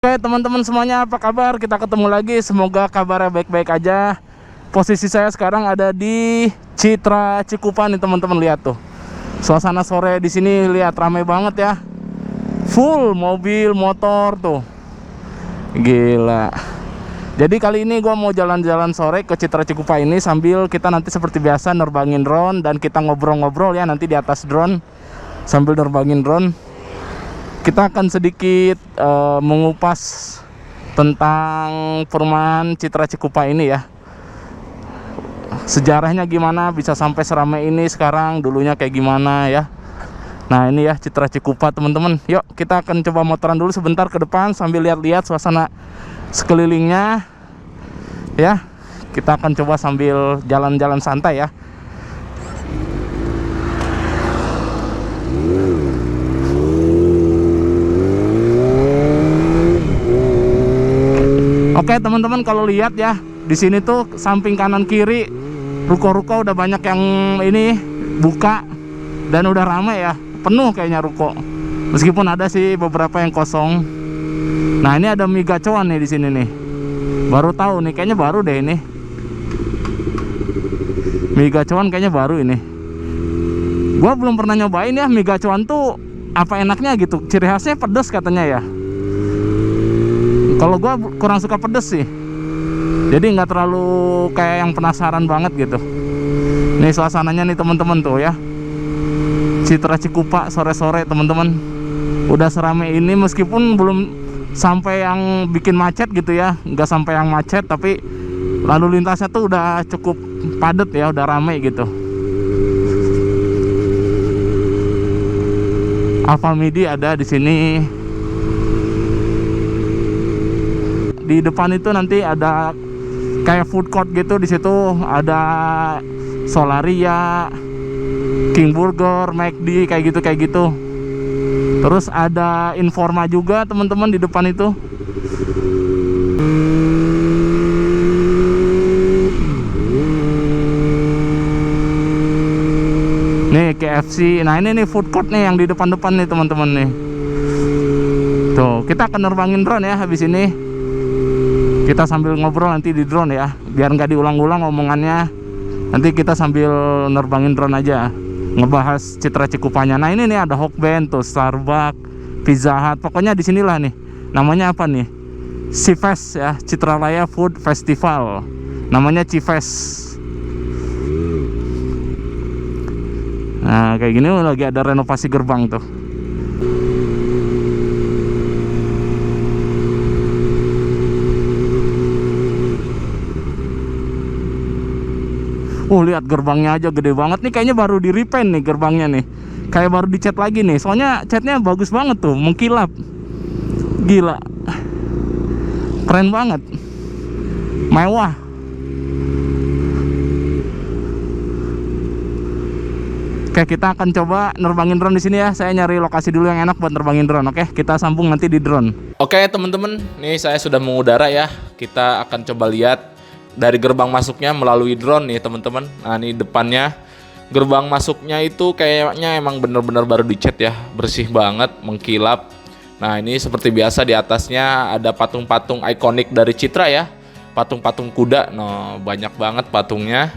Oke teman-teman semuanya, apa kabar? Kita ketemu lagi, semoga kabarnya baik-baik aja. Posisi saya sekarang ada di Citra Cikupa nih teman-teman, lihat tuh. Suasana sore di sini, lihat ramai banget ya. Full mobil, motor tuh. Gila. Jadi kali ini gua mau jalan-jalan sore ke Citra Cikupa ini sambil kita nanti seperti biasa nerbangin drone dan kita ngobrol-ngobrol ya nanti di atas drone sambil nerbangin drone. Kita akan sedikit mengupas tentang perumahan Citra Cikupa ini ya. Sejarahnya gimana bisa sampai seramai ini sekarang, dulunya kayak gimana ya. Nah ini ya Citra Cikupa teman-teman. Yuk kita akan coba motoran dulu sebentar ke depan sambil lihat-lihat suasana sekelilingnya ya. Kita akan coba sambil jalan-jalan santai ya. Oke teman-teman, kalau lihat ya di sini tuh samping kanan kiri ruko-ruko udah banyak yang ini buka dan udah ramai ya, penuh kayaknya ruko. Meskipun ada sih beberapa yang kosong. Nah ini ada mie gacoan nih di sini nih. Baru tahu nih, kayaknya baru deh ini. Mie gacoan kayaknya baru ini. Gua belum pernah nyobain ya mie gacoan tuh apa enaknya gitu. Ciri khasnya pedas katanya ya. Kalau gua kurang suka pedes sih, jadi nggak terlalu kayak yang penasaran banget gitu. Nih suasananya nih teman-teman tuh ya, Citra Cikupa sore-sore teman-teman. Udah seramai ini meskipun belum sampai yang bikin macet gitu ya, nggak sampai yang macet, tapi lalu lintasnya tuh udah cukup padat ya, udah ramai gitu. Alfamidi ada di sini. Di depan itu nanti ada kayak food court gitu, di situ ada Solaria, King Burger, McD kayak gitu. Terus ada Informa juga teman-teman di depan itu. Nih KFC. Nah ini nih food court nih yang di depan-depan nih teman-teman nih. Tuh kita akan nerbangin drone ya habis ini. Kita sambil ngobrol nanti di drone ya, biar nggak diulang-ulang omongannya. Nanti kita sambil nerbangin drone aja, ngebahas Citra Cikupanya. Nah ini nih ada Hokben tuh, Starbucks, Pizza Hut. Pokoknya di sinilah nih. Namanya apa nih? Cifest ya, Citra Raya Food Festival. Namanya Cifest. Nah kayak gini lagi ada renovasi gerbang tuh. Lihat gerbangnya aja gede banget nih, kayaknya baru di repaint nih gerbangnya nih. Kayak baru dicat lagi nih, soalnya catnya bagus banget tuh, mengkilap. Gila. Keren banget. Mewah. Oke, kita akan coba nerbangin drone di sini ya. Saya nyari lokasi dulu yang enak buat nerbangin drone. Oke, kita sambung nanti di drone. Oke, teman-teman, nih saya sudah mengudara ya. Kita akan coba lihat dari gerbang masuknya melalui drone nih teman-teman. Nah ini depannya gerbang masuknya itu kayaknya emang bener-bener baru dicat ya, bersih banget, mengkilap. Nah ini seperti biasa di atasnya ada patung-patung ikonik dari Citra ya, patung-patung kuda. Nah banyak banget patungnya.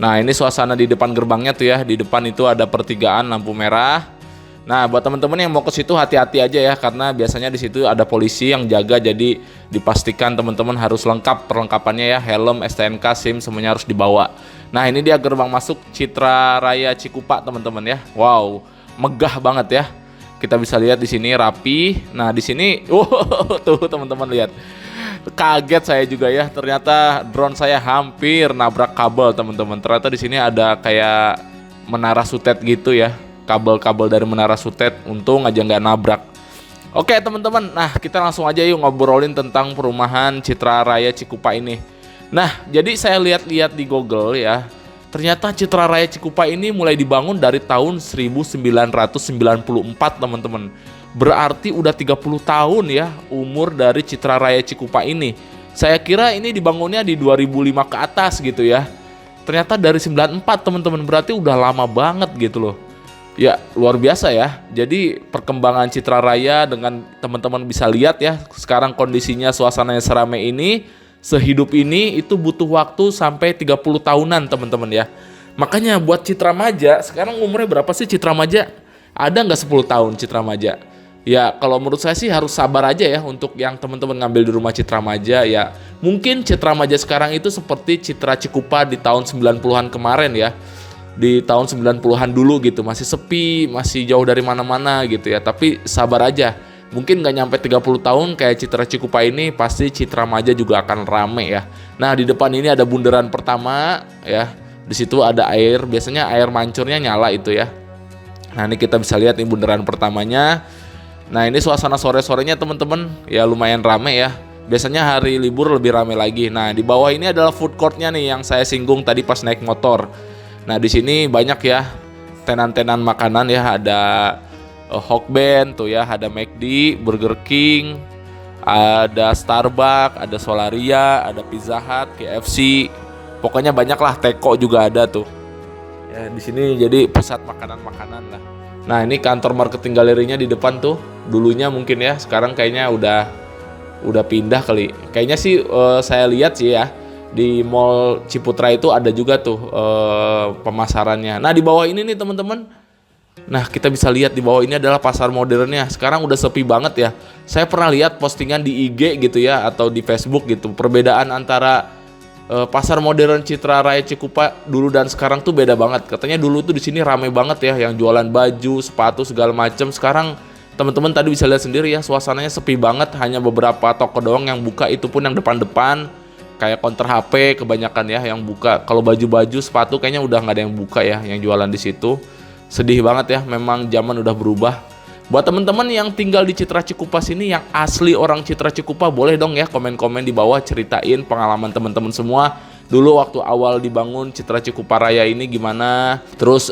Nah ini suasana di depan gerbangnya tuh ya, di depan itu ada pertigaan lampu merah. Nah buat teman-teman yang mau ke situ hati-hati aja ya, karena biasanya di situ ada polisi yang jaga, jadi dipastikan teman-teman harus lengkap perlengkapannya ya, helm, STNK, SIM semuanya harus dibawa. Nah ini dia gerbang masuk Citra Raya Cikupa teman-teman ya. Wow, megah banget ya. Kita bisa lihat di sini rapi. Nah di sini, tuh teman-teman lihat. Kaget saya juga ya, ternyata drone saya hampir nabrak kabel teman-teman. Ternyata di sini ada kayak menara sutet gitu ya. Kabel-kabel dari menara sutet, untung aja nggak nabrak. Oke teman-teman, nah kita langsung aja yuk ngobrolin tentang perumahan Citra Raya Cikupa ini. Nah jadi saya lihat-lihat di Google ya, ternyata Citra Raya Cikupa ini mulai dibangun dari tahun 1994 teman-teman. Berarti udah 30 tahun ya umur dari Citra Raya Cikupa ini. Saya kira ini dibangunnya di 2005 ke atas gitu ya. Ternyata dari 94 teman-teman, berarti udah lama banget gitu loh. Ya, luar biasa ya. Jadi perkembangan Citra Raya dengan teman-teman bisa lihat ya, sekarang kondisinya suasananya seramai ini, sehidup ini itu butuh waktu sampai 30 tahunan teman-teman ya. Makanya buat Citra Maja, sekarang umurnya berapa sih Citra Maja? Ada nggak 10 tahun Citra Maja? Ya kalau menurut saya sih harus sabar aja ya untuk yang teman-teman ngambil di rumah Citra Maja ya. Mungkin Citra Maja sekarang itu seperti Citra Cikupa di tahun 90-an kemarin ya. Di tahun 90-an dulu gitu, masih sepi, masih jauh dari mana-mana gitu ya. Tapi sabar aja. Mungkin nggak nyampe 30 tahun kayak Citra Cikupa ini, pasti Citra Maja juga akan rame ya. Nah, di depan ini ada bundaran pertama ya. Di situ ada air, biasanya air mancurnya nyala itu ya. Nah, ini kita bisa lihat ini bundaran pertamanya. Nah, ini suasana sore-sorenya teman-teman, ya lumayan rame ya. Biasanya hari libur lebih rame lagi. Nah, di bawah ini adalah food courtnya nih yang saya singgung tadi pas naik motor. Nah, di sini banyak ya tenan-tenan makanan ya, ada Hokben tuh ya, ada McD, Burger King, ada Starbucks, ada Solaria, ada Pizza Hut, KFC. Pokoknya banyak lah, Teko juga ada tuh. Ya, di sini jadi pusat makanan-makanan lah. Nah, ini kantor marketing galerinya di depan tuh. Dulunya mungkin ya, sekarang kayaknya udah pindah kali. Kayaknya sih saya lihat sih ya, di Mall Ciputra itu ada juga tuh pemasarannya. Nah, di bawah ini nih teman-teman. Nah, kita bisa lihat di bawah ini adalah pasar modernnya. Sekarang udah sepi banget ya. Saya pernah lihat postingan di IG gitu ya, atau di Facebook gitu. Perbedaan antara pasar modern Citra Raya Cikupa dulu dan sekarang tuh beda banget. Katanya dulu tuh di sini rame banget ya, yang jualan baju, sepatu segala macam. Sekarang teman-teman tadi bisa lihat sendiri ya, suasananya sepi banget. Hanya beberapa toko doang yang buka, itu pun yang depan-depan. Kayak counter HP kebanyakan ya yang buka. Kalau baju-baju, sepatu kayaknya udah nggak ada yang buka ya, yang jualan di situ. Sedih banget ya, memang zaman udah berubah. Buat teman-teman yang tinggal di Citra Cikupa sini, yang asli orang Citra Cikupa, boleh dong ya komen-komen di bawah, ceritain pengalaman teman-teman semua. Dulu waktu awal dibangun Citra Cikupa Raya ini gimana? Terus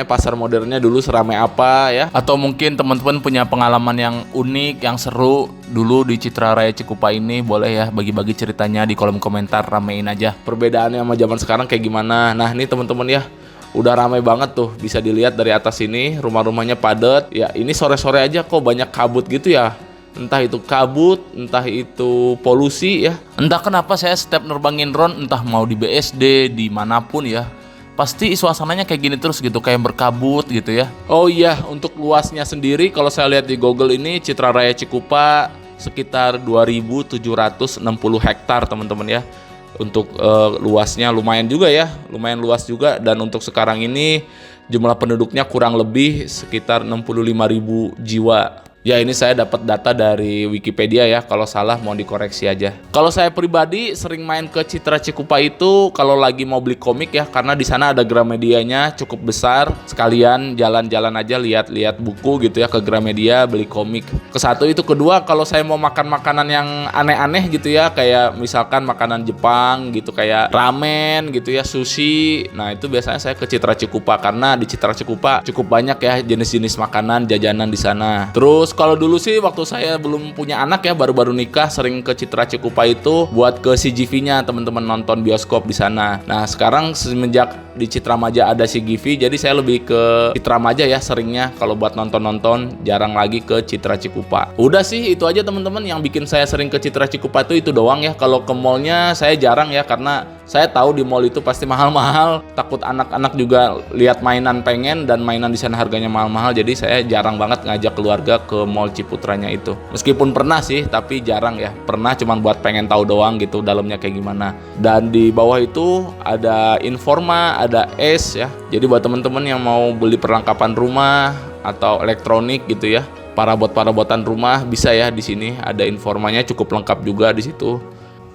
pasar modernnya dulu seramai apa ya? Atau mungkin teman-teman punya pengalaman yang unik, yang seru dulu di Citra Raya Cikupa ini, boleh ya bagi-bagi ceritanya di kolom komentar, ramein aja. Perbedaannya sama zaman sekarang kayak gimana? Nah, ini teman-teman ya, udah ramai banget tuh, bisa dilihat dari atas ini, rumah-rumahnya padat. Ya, ini sore-sore aja kok banyak kabut gitu ya. Entah itu kabut, entah itu polusi ya. Entah kenapa saya setiap nerbangin drone, entah mau di BSD, dimanapun ya, pasti suasananya kayak gini terus gitu, kayak berkabut gitu ya. Oh iya, untuk luasnya sendiri kalau saya lihat di Google ini, Citra Raya Cikupa sekitar 2.760 hektar teman-teman ya. Untuk luasnya lumayan juga ya, lumayan luas juga. Dan untuk sekarang ini jumlah penduduknya kurang lebih sekitar 65.000 jiwa. Ya, ini saya dapat data dari Wikipedia ya, kalau salah mau dikoreksi aja. Kalau saya pribadi sering main ke Citra Cikupa itu kalau lagi mau beli komik ya, karena di sana ada Gramedianya cukup besar. Sekalian jalan-jalan aja, lihat-lihat buku gitu ya ke Gramedia, beli komik. Kesatu itu, kedua kalau saya mau makan makanan yang aneh-aneh gitu ya, kayak misalkan makanan Jepang gitu, kayak ramen gitu ya, sushi. Nah, itu biasanya saya ke Citra Cikupa, karena di Citra Cikupa cukup banyak ya jenis-jenis makanan, jajanan di sana. Terus kalau dulu sih waktu saya belum punya anak ya, baru-baru nikah, sering ke Citra Cikupa itu buat ke CGV-nya, teman-teman nonton bioskop di sana. Nah, sekarang semenjak di Citra Maja ada CGV, jadi saya lebih ke Citra Maja ya seringnya kalau buat nonton-nonton, jarang lagi ke Citra Cikupa. Udah sih itu aja teman-teman yang bikin saya sering ke Citra Cikupa itu doang ya. Kalau ke mallnya saya jarang ya, karena saya tahu di mall itu pasti mahal-mahal. Takut anak-anak juga lihat mainan pengen, dan mainan di sana harganya mahal-mahal, jadi saya jarang banget ngajak keluarga ke Mall Ciputranya itu. Meskipun pernah sih, tapi jarang ya. Pernah cuman buat pengen tahu doang gitu dalamnya kayak gimana. Dan di bawah itu ada Informa, ada Es ya. Jadi buat teman-teman yang mau beli perlengkapan rumah atau elektronik gitu ya, parabotan rumah, bisa ya di sini. Ada Informanya cukup lengkap juga di situ.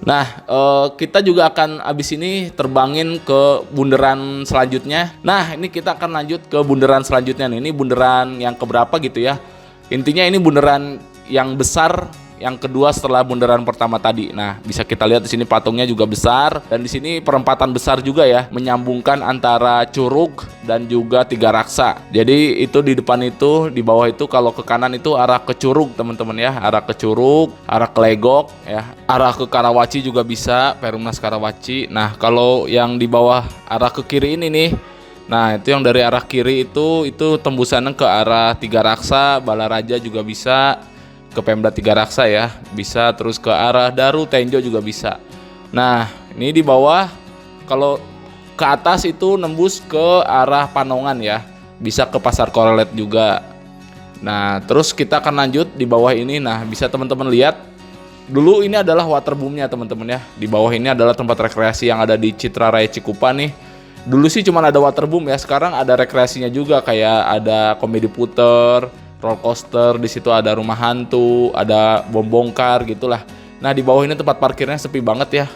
Nah, kita juga akan abis ini terbangin ke bundaran selanjutnya. Nah, ini kita akan lanjut ke bundaran selanjutnya nih. Ini bundaran yang keberapa gitu ya. Intinya ini bundaran yang besar, yang kedua setelah bundaran pertama tadi. Nah, bisa kita lihat di sini patungnya juga besar, dan di sini perempatan besar juga ya, menyambungkan antara Curug dan juga Tiga Raksa. Jadi itu di depan itu, di bawah itu kalau ke kanan itu arah ke Curug teman-teman ya, arah ke Curug, arah ke Legok ya, arah ke Karawaci juga bisa, Perumnas Karawaci. Nah, kalau yang di bawah arah ke kiri ini nih, Nah, itu yang dari arah kiri itu tembusannya ke arah Tiga Raksa, Balaraja juga bisa, ke Pemda Tiga Raksa ya, bisa, terus ke arah Daru, Tenjo juga bisa. Nah, ini di bawah kalau ke atas itu nembus ke arah Panongan ya, bisa ke Pasar Korelet juga. Nah, terus kita akan lanjut di bawah ini. Nah, bisa teman-teman lihat dulu ini adalah waterboomnya teman-teman ya. Di bawah ini adalah tempat rekreasi yang ada di Citra Raya Cikupa nih. Dulu sih cuma ada waterboom ya, sekarang ada rekreasinya juga, kayak ada komedi puter, roller coaster, di situ ada rumah hantu, ada bom bongkar gitulah. Nah, di bawah ini tempat parkirnya sepi banget ya.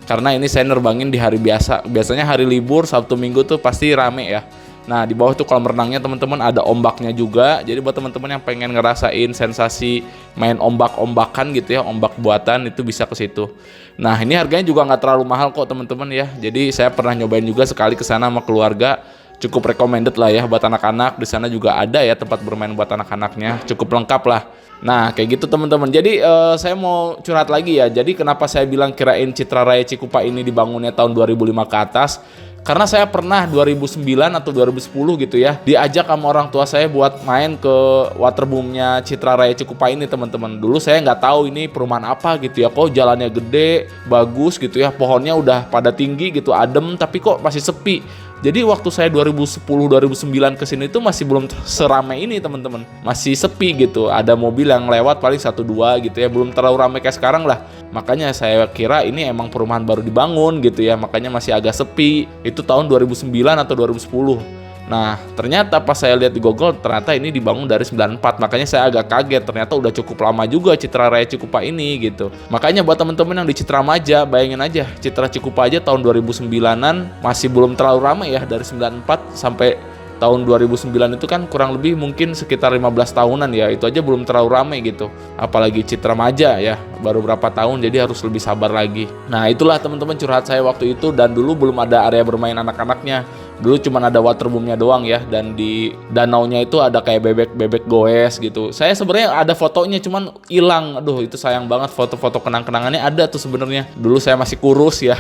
Karena ini saya nerbangin di hari biasa. Biasanya hari libur, Sabtu Minggu tuh pasti rame ya. Nah, di bawah itu kolam renangnya teman-teman, ada ombaknya juga. Jadi buat teman-teman yang pengen ngerasain sensasi main ombak-ombakan gitu ya, ombak buatan, itu bisa ke situ. Nah, ini harganya juga nggak terlalu mahal kok teman-teman ya. Jadi saya pernah nyobain juga sekali ke sana sama keluarga. Cukup recommended lah ya buat anak-anak. Di sana juga ada ya tempat bermain buat anak-anaknya. Cukup lengkap lah. Nah, kayak gitu teman-teman. Jadi saya mau curhat lagi ya. Jadi kenapa saya bilang kirain Citra Raya Cikupa ini dibangunnya tahun 2005 ke atas? Karena saya pernah 2009 atau 2010 gitu ya, diajak sama orang tua saya buat main ke waterboomnya Citra Raya Cikupa ini teman-teman. Dulu saya nggak tahu ini perumahan apa gitu ya, kok jalannya gede, bagus gitu ya, pohonnya udah pada tinggi gitu, adem, tapi kok masih sepi. Jadi waktu saya 2010-2009 kesini itu masih belum seramai ini teman-teman, masih sepi gitu. Ada mobil yang lewat paling 1-2 gitu ya, belum terlalu ramai kayak sekarang lah. Makanya saya kira ini emang perumahan baru dibangun gitu ya, makanya masih agak sepi. Itu tahun 2009 atau 2010. Nah, ternyata pas saya lihat di Google, ternyata ini dibangun dari 94. Makanya saya agak kaget, ternyata udah cukup lama juga Citra Raya Cikupa ini gitu. Makanya buat teman-teman yang di Citra Maja, bayangin aja, Citra Cikupa aja tahun 2009-an masih belum terlalu ramai ya, dari 94 sampai tahun 2009 itu kan kurang lebih mungkin sekitar 15 tahunan ya, itu aja belum terlalu ramai gitu. Apalagi Citra Maja ya, baru berapa tahun, jadi harus lebih sabar lagi. Nah, itulah teman-teman curhat saya waktu itu, dan dulu belum ada area bermain anak-anaknya. Dulu cuma ada waterboomnya doang ya, dan di danaunya itu ada kayak bebek-bebek goes gitu. Saya sebenarnya ada fotonya cuman hilang. Aduh, itu sayang banget, foto-foto kenang-kenangannya ada tuh sebenarnya. Dulu saya masih kurus ya.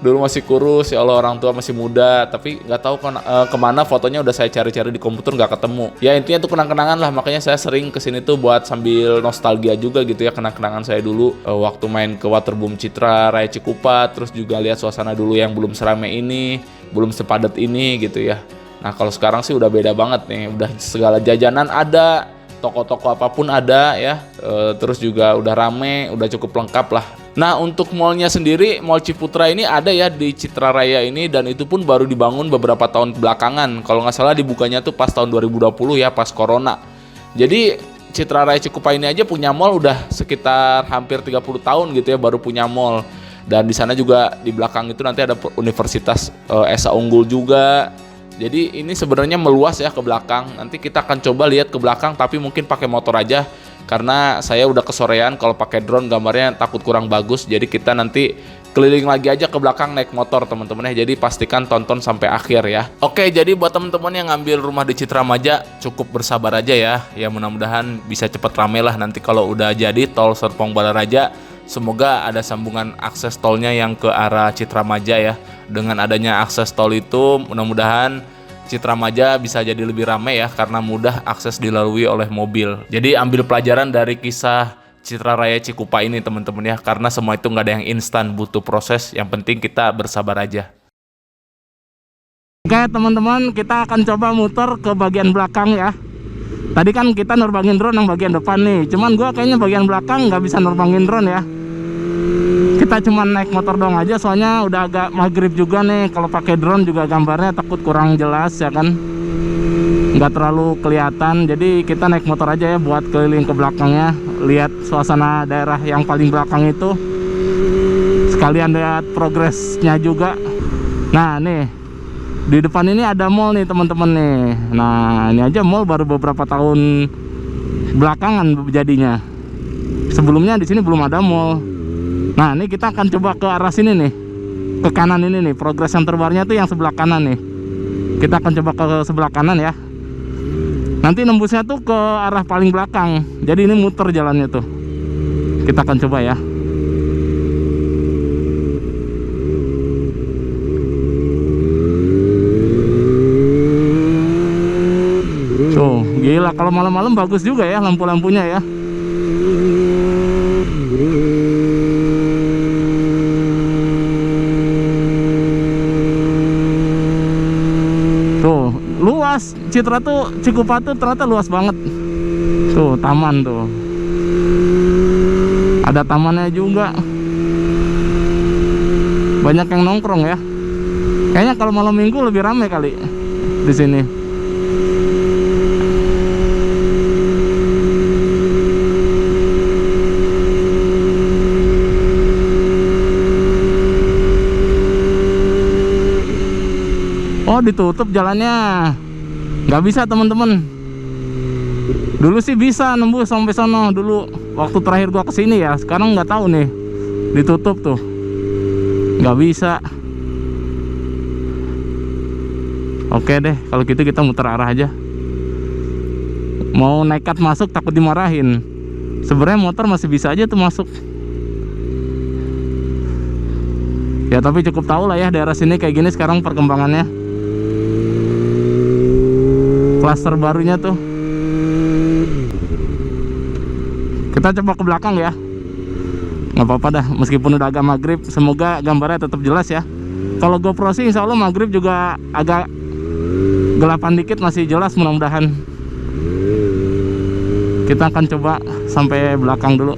Dulu masih kurus, ya Allah, orang tua masih muda, tapi nggak tahu kemana fotonya, udah saya cari-cari di komputer nggak ketemu. Ya intinya tuh kenang-kenangan lah, makanya saya sering kesini tuh buat sambil nostalgia juga gitu ya, kenang-kenangan saya dulu waktu main ke waterboom Citra Raya Cikupa, terus juga lihat suasana dulu yang belum seramai ini, belum sepadat ini gitu ya. Nah, kalau sekarang sih udah beda banget nih, udah segala jajanan ada, toko-toko apapun ada ya, terus juga udah rame, udah cukup lengkap lah. Nah, untuk mallnya sendiri, Mall Ciputra ini ada ya di Citra Raya ini, dan itu pun baru dibangun beberapa tahun belakangan. Kalau nggak salah dibukanya tuh pas tahun 2020 ya, pas corona. Jadi Citra Raya Cikupa ini aja punya mall udah sekitar hampir 30 tahun gitu ya, baru punya mall. Dan di sana juga di belakang itu nanti ada Universitas Esa Unggul juga. Jadi ini sebenarnya meluas ya ke belakang. Nanti kita akan coba lihat ke belakang, tapi mungkin pakai motor aja, karena saya udah kesorean. Kalau pakai drone gambarnya takut kurang bagus. Jadi kita nanti keliling lagi aja ke belakang naik motor teman-teman ya. Jadi pastikan tonton sampai akhir ya. Oke, jadi buat teman-teman yang ngambil rumah di Citra Maja, cukup bersabar aja ya. Ya mudah-mudahan bisa cepet rame lah nanti kalau udah jadi tol Serpong Balaraja. Semoga ada sambungan akses tolnya yang ke arah Citra Maja ya. Dengan adanya akses tol itu, mudah-mudahan Citra Maja bisa jadi lebih ramai ya, karena mudah akses dilalui oleh mobil. Jadi ambil pelajaran dari kisah Citra Raya Cikupa ini teman-teman ya, karena semua itu nggak ada yang instan, butuh proses. Yang penting kita bersabar aja. Oke teman-teman, kita akan coba muter ke bagian belakang ya. Tadi kan kita nerbangin drone yang bagian depan nih, cuman gua kayaknya bagian belakang nggak bisa nerbangin drone ya. Kita cuma naik motor doang aja, soalnya udah agak maghrib juga nih. Kalau pakai drone juga gambarnya takut kurang jelas ya kan, nggak terlalu kelihatan. Jadi kita naik motor aja ya buat keliling ke belakangnya, lihat suasana daerah yang paling belakang itu, sekalian lihat progresnya juga. Nah nih, di depan ini ada mall nih teman-teman nih. Nah ini aja mall baru beberapa tahun belakangan jadinya. Sebelumnya di sini belum ada mall. Nah ini kita akan coba ke arah sini nih, ke kanan ini nih. Progres yang terbarunya tuh yang sebelah kanan nih. Kita akan coba ke sebelah kanan ya. Nanti nembusnya tuh ke arah paling belakang. Jadi ini muter jalannya tuh. Kita akan coba ya. Gila, kalau malam-malam bagus juga ya lampu-lampunya ya. Tuh, luas. Citra tuh Cikupa tuh ternyata luas banget. Tuh, taman tuh. Ada tamannya juga. Banyak yang nongkrong ya. Kayaknya kalau malam minggu lebih ramai kali di sini. Oh, ditutup jalannya. Nggak bisa teman-teman. Dulu sih bisa nembus sampai sono dulu waktu terakhir gua kesini ya. Sekarang nggak tahu nih, ditutup tuh, nggak bisa. Oke deh, kalau gitu kita muter arah aja. Mau nekat masuk takut dimarahin. Sebenarnya motor masih bisa aja tuh masuk. Ya tapi cukup tahu lah ya daerah sini kayak gini sekarang perkembangannya. Klaster barunya tuh. Kita coba ke belakang ya. Nggak apa-apa dah, meskipun udah agak maghrib. Semoga gambarnya tetap jelas ya. Kalau GoPro sih insya Allah maghrib juga agak gelapan dikit, masih jelas mudah-mudahan. Kita akan coba sampai belakang dulu.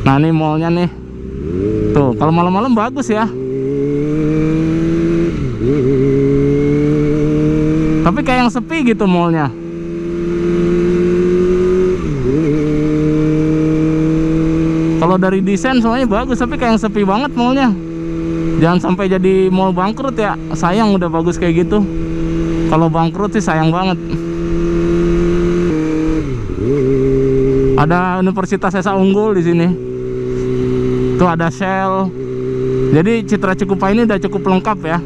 Nah ini mallnya nih. Tuh kalau malam-malam bagus ya. Tapi kayak yang sepi gitu mallnya. Kalau dari desain semuanya bagus, tapi kayak yang sepi banget mallnya. Jangan sampai jadi mall bangkrut ya. Sayang udah bagus kayak gitu. Kalau bangkrut sih sayang banget. Ada Universitas Esa Unggul di sini. Tuh ada Shell. Jadi Citra Cikupa ini udah cukup lengkap ya.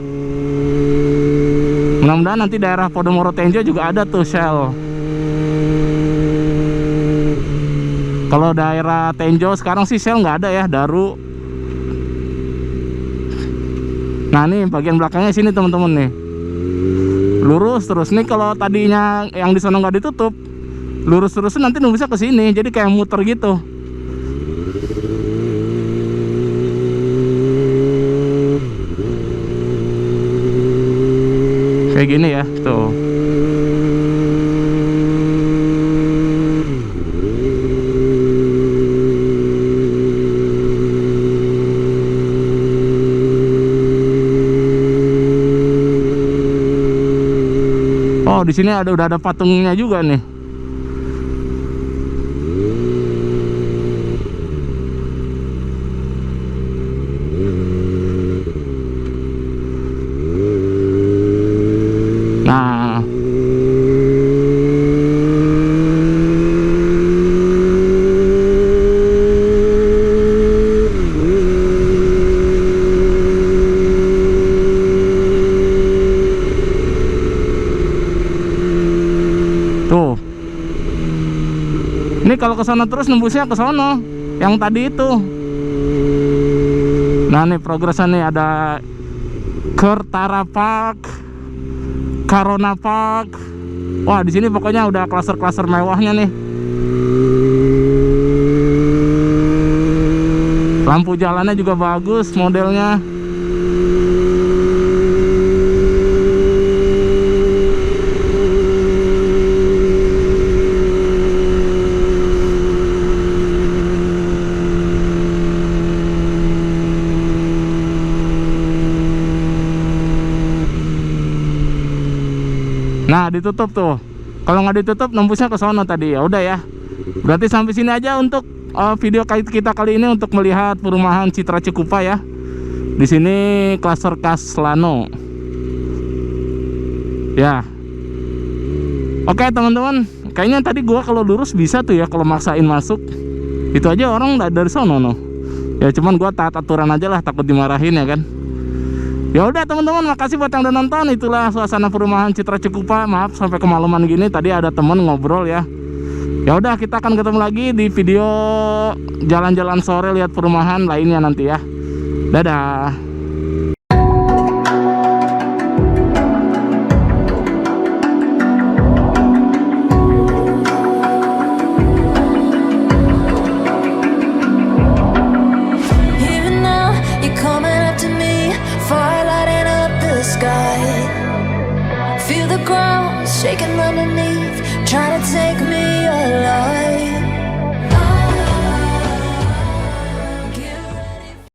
Mudah-mudahan nanti daerah Podomoro Tenjo juga ada tuh Shell. Kalau daerah Tenjo sekarang sih Shell nggak ada ya, Daru. Nah nih bagian belakangnya sini teman-teman nih. Lurus terus nih, kalau tadinya yang di sana nggak ditutup, lurus terus nanti bisa ke sini. Jadi kayak muter gitu. Kayak gini ya, tuh. Oh, di sini udah ada patungnya juga nih. Nah, tuh. Ini kalau ke sana terus nembusnya ke sono yang tadi itu. Nah, nih progresannya ada Kertara Park, Karona Park. Wah, di sini pokoknya udah klaser-klaser mewahnya nih. Lampu jalannya juga bagus modelnya. Nah, ditutup tuh. Kalau nggak ditutup nembusnya ke sono tadi. Ya udah ya. Berarti sampai sini aja untuk video kita kali ini untuk melihat perumahan Citra Cikupa ya. Di sini klaster khas Lano. Ya. Oke, teman-teman. Kayaknya tadi gua kalau lurus bisa tuh ya kalau maksain masuk. Itu aja orang dari sono no. Ya cuman gua taat aturan aja lah, takut dimarahin ya kan. Ya udah teman-teman, makasih buat yang udah nonton. Itulah suasana perumahan Citra Cikupa. Maaf sampai kemalaman gini, tadi ada temen ngobrol ya. Ya udah, kita akan ketemu lagi di video jalan-jalan sore lihat perumahan lainnya nanti ya. Dadah. the ground, shaking underneath, trying to take me alive.